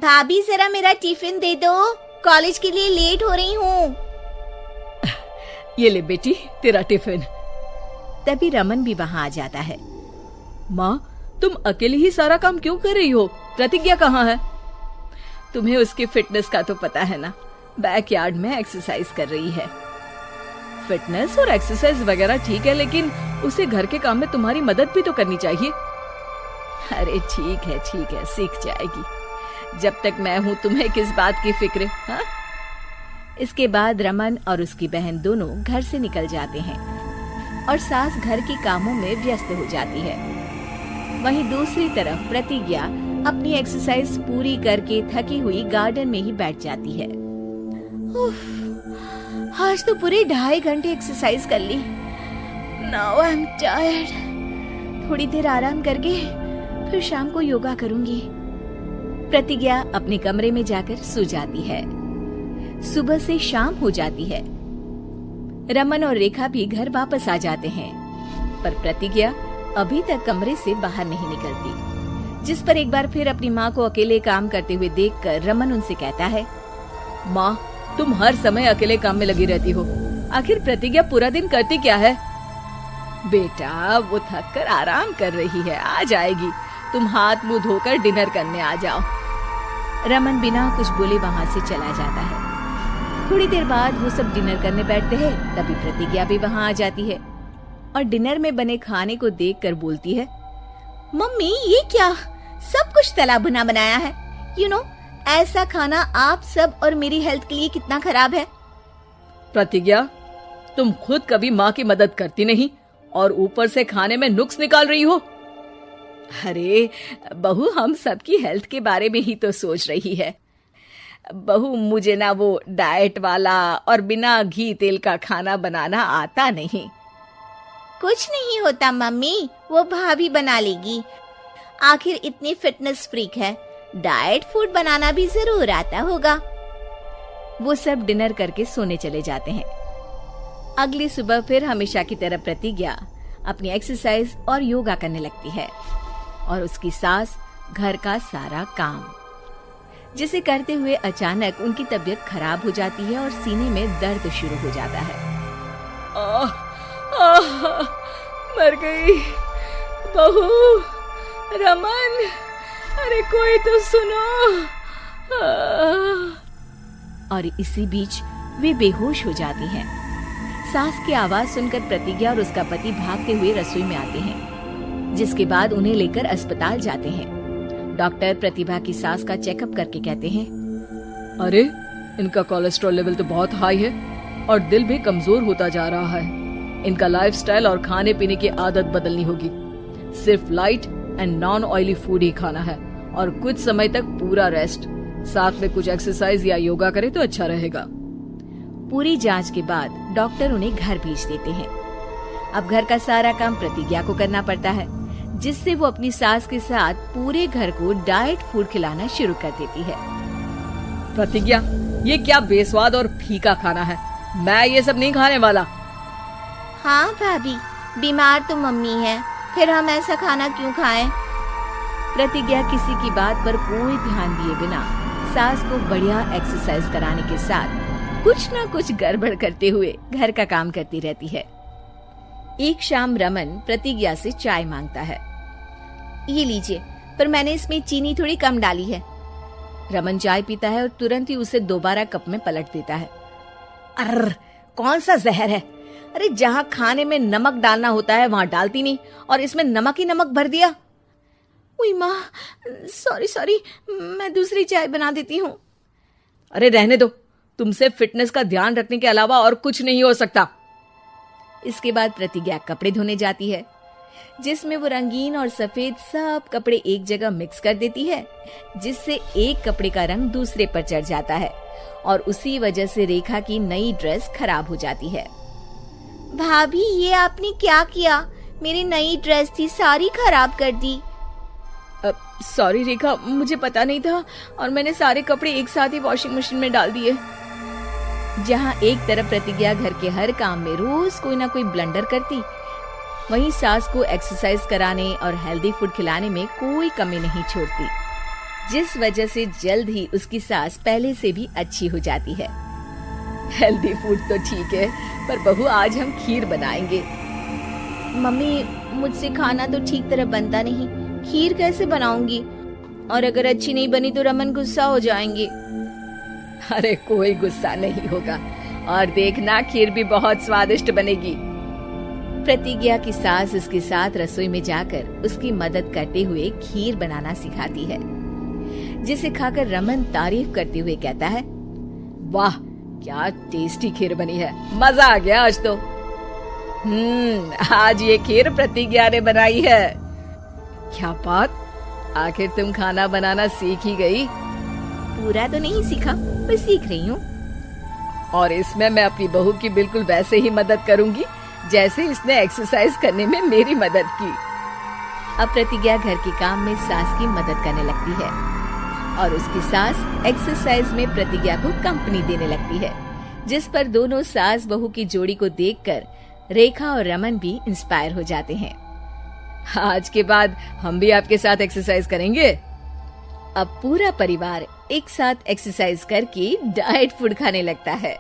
भाभी जरा मेरा टिफिन दे दो, कॉलेज के लिए लेट हो रही हूँ। ये ले बेटी तेरा टिफिन। तभी रमन भी वहाँ आ जाता है। माँ, तुम अकेले ही सारा काम क्यों कर रही हो? प्रतिज्ञा कहाँ है? तुम्हें उसकी फिटनेस का तो पता है ना, बैकयार्ड में एक्सरसाइज कर रही है। फिटनेस और एक्सरसाइज वगैरह ठीक है, लेकिन उसे घर के काम में तुम्हारी मदद भी तो करनी चाहिए। अरे ठीक है सीख जाएगी। जब तक मैं हूँ तुम्हें किस बात की फिक्र? हाँ? इसके बाद रमन और उसकी बहन दोनों घर से निकल जाते हैं और सास घर के कामों में व्यस्त हो जाती है। वहीं दूसरी तरफ प्रतिज्ञा अपनी एक्सरसाइज पूरी करके थकी हुई गार्डन में ही बैठ जाती है। आज तो पूरे 2.5 घंटे एक्सरसाइज कर ली। Now I am tired. थोड़ी देर आराम करके फिर शाम को योगा करूंगी। प्रतिज्ञा अपने कमरे में जाकर सो जाती है। सुबह से शाम हो जाती है। रमन और रेखा भी घर वापस आ जाते हैं, पर प्रतिज्ञा अभी तक कमरे से बाहर नहीं निकलती, जिस पर एक बार फिर अपनी माँ को अकेले काम करते हुए देखकर रमन उनसे कहता है, माँ, तुम हर समय अकेले काम में लगी रहती हो। आखिर प्रतिज्ञा पूरा दिन करती क्या है? बेटा, वो थक कर आराम कर रही है, आ जाएगी। तुम हाथ मुंह धोकर डिनर करने आ जाओ। रमन बिना कुछ बोले वहाँ से चला जाता है। थोड़ी देर बाद वो सब डिनर करने बैठते हैं। तभी प्रतिज्ञा भी वहाँ आ जाती है और डिनर में बने खाने को देखकर बोलती है, मम्मी ये क्या, सब कुछ तला भुना बनाया है। यू नो, ऐसा खाना आप सब और मेरी हेल्थ के लिए कितना खराब है। प्रतिज्ञा, तुम खुद कभी माँ की मदद करती नहीं और ऊपर से खाने में नुक्स निकाल रही हो। अरे बहू, हम सबकी हेल्थ के बारे में ही तो सोच रही है। बहू, मुझे ना वो डाइट वाला और बिना घी तेल का खाना बनाना आता नहीं। कुछ नहीं होता मम्मी, वो भाभी बना लेगी। आखिर इतनी फिटनेस फ्रीक है, डाइट फूड बनाना भी जरूर आता होगा। वो सब डिनर करके सोने चले जाते हैं। अगली सुबह फिर हमेशा की तरह प्रतिज्ञा अपनी एक्सरसाइज और योगा करने लगती है और उसकी सास घर का सारा काम, जिसे करते हुए अचानक उनकी तबीयत खराब हो जाती है और सीने में दर्द शुरू हो जाता है। मर गई बहू। रमन, अरे कोई तो सुनो। और इसी बीच वे बेहोश हो जाती हैं। सास की आवाज सुनकर प्रतिज्ञा और उसका पति भागते हुए रसोई में आते हैं, जिसके बाद उन्हें लेकर अस्पताल जाते हैं। डॉक्टर प्रतिभा की सास का चेकअप करके कहते हैं, अरे इनका कोलेस्ट्रॉल लेवल तो बहुत हाई है और दिल भी कमजोर होता जा रहा है। इनका लाइफस्टाइल और खाने पीने की आदत बदलनी होगी। सिर्फ light and non oily food ही खाना है और कुछ समय तक पूरा रेस्ट, साथ में कुछ एक्सरसाइज या योगा करे तो अच्छा रहेगा। पूरी जांच के बाद डॉक्टर उन्हें घर भेज देते हैं। अब घर का सारा काम प्रतिज्ञा को करना पड़ता है, जिससे वो अपनी सास के साथ पूरे घर को डाइट फूड खिलाना शुरू कर देती है। प्रतिज्ञा, ये क्या बेस्वाद और फीका खाना है, मैं ये सब नहीं खाने वाला। हाँ भाभी, बीमार तो मम्मी है, फिर हम ऐसा खाना क्यों खाएं? प्रतिज्ञा किसी की बात पर कोई ध्यान दिए बिना सास को बढ़िया एक्सरसाइज कराने के साथ कुछ न कुछ गड़बड़ करते हुए घर का काम करती रहती है। एक शाम रमन प्रतिज्ञा से चाय मांगता है। ये लीजिए, पर मैंने इसमें चीनी थोड़ी कम डाली है। रमन चाय पीता है और तुरंत ही उसे दोबारा कप में पलट देता है। अर्र, कौन सा जहर है? अरे जहाँ खाने में नमक डालना होता है वहाँ डालती नहीं और इसमें नमक ही नमक भर दिया। उई माँ, सॉरी, मैं दूसरी चाय बना देती हूँ। अरे रहने दो, तुमसे फिटनेस का ध्यान रखने के अलावा और कुछ नहीं हो सकता। इसके बाद प्रतिज्ञा कपड़े धोने जाती है, जिसमें वो रंगीन और सफेद सब कपड़े एक जगह मिक्स कर देती है, जिससे एक कपड़े का रंग दूसरे पर चढ़ जाता है और उसी वजह से रेखा की नई ड्रेस खराब हो जाती है। भाभी, ये आपने क्या किया? मेरी नई ड्रेस थी, सारी खराब कर दी। सॉरी रेखा, मुझे पता नहीं था और मैंने सारे कपड़े एक साथ ही वॉशिंग मशीन में डाल दिए। जहाँ एक तरफ प्रतिज्ञा घर के हर काम में रोज कोई ना कोई ब्लंडर करती, वहीं सास को एक्सरसाइज कराने और हेल्दी फूड खिलाने में कोई कमी नहीं छोड़ती। जिस वजह से जल्द ही उसकी सास पहले से भी अच्छी हो जाती है। हेल्दी फूड तो ठीक है, पर बहू आज हम खीर बनाएंगे। मम्मी, मुझसे खाना तो ठीक तरह बनता नहीं, खीर कैसे बनाऊंगी? और अगर अच्छी नहीं बनी तो रमन गुस्सा हो जाएंगे। अरे कोई गुस्सा नहीं होगा, और देखना खीर भी बहुत स्वादिष्ट बनेगी। प्रतिज्ञा की सास उसके साथ रसोई में जाकर उसकी मदद करते हुए खीर बनाना सिखाती है, जिसे खाकर रमन तारीफ करते हुए कहता है, वाह क्या टेस्टी खीर बनी है, मजा आ गया आज तो। आज ये खीर प्रतिज्ञा ने बनाई है। क्या बात, आखिर तुम खाना बनाना सीख ही गई? पूरा तो नहीं सीखा, पर सीख रही हूँ। और इसमें मैं अपनी बहू की बिल्कुल वैसे ही मदद करूंगी जैसे इसने एक्सरसाइज करने में मेरी मदद की। अब प्रतिज्ञा घर के काम में सास की मदद करने लगती है और उसकी सास एक्सरसाइज में प्रतिज्ञा को कंपनी देने लगती है, जिस पर दोनों सास बहू की जोड़ी को देखकर रेखा और रमन भी इंस्पायर हो जाते हैं। आज के बाद हम भी आपके साथ एक्सरसाइज करेंगे। अब पूरा परिवार एक साथ एक्सरसाइज करके डाइट फूड खाने लगता है।